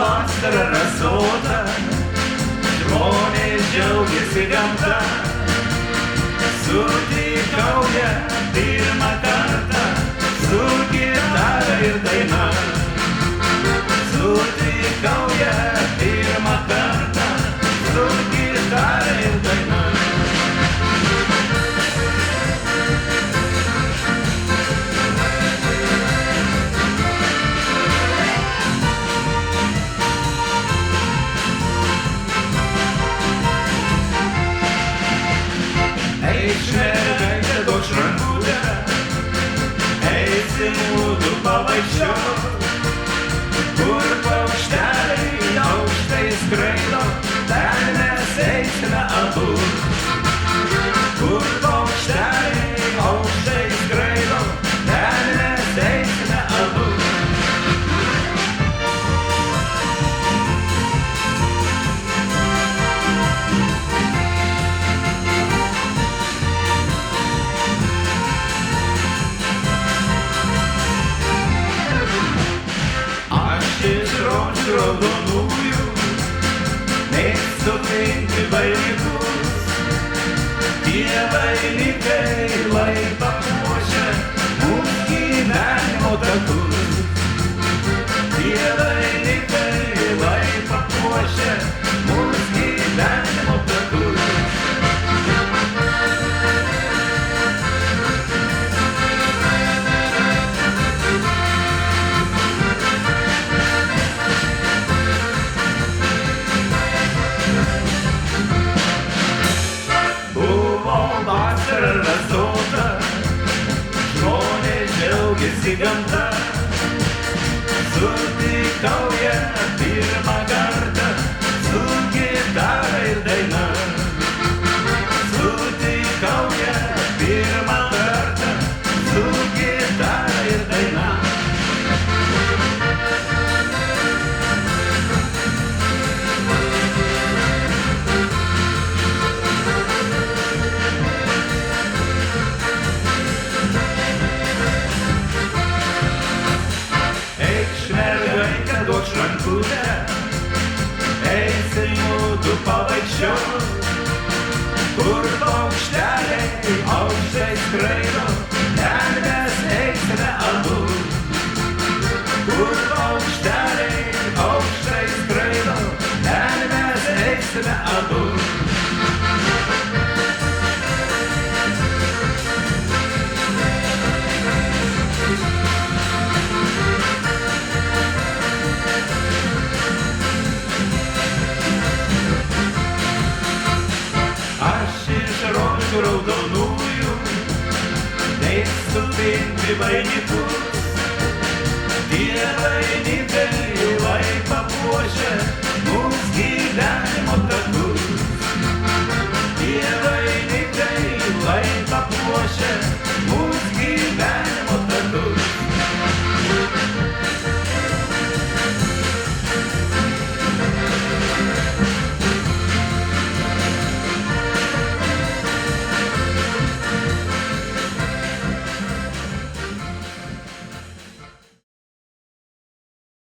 vasara rasota, žmonės džiaugiasi gamta. Sutikau ją pirmą kartą, su gitara ir daina. Sutikau ją pirmą kartą, su gitara ir daina. Eikš mergaitė, duokš rankutę, eisim mudu pavaikščiot, kur paukšteliai aukštai skraido, ten mes eisime abu. Kur paukšteliai aukštai skraido, ten mes eisime abu. Raudonųjų, mėgstu trinti vainikus. Tie vainikai lai papuošia mums gyvenimo takus. Tie vainikai lai papuošia mums gyvenimo takus. Vasara rasota, žmonės džiaugiasi gamta. Sutikau ją pirmą kartą, su gitara ir daina. Sutikau ją pirmą kartą, su gitara ir daina. Duokš rankutę, eisim mudu pavaikščiot, kur paukšteliai aukštai skraido, ten mes eisime abu. Kur paukšteliai aukštai skraido, ten mes eisime abu. Raudonųjų, mėgstu trinti vainikus. Tie vainikai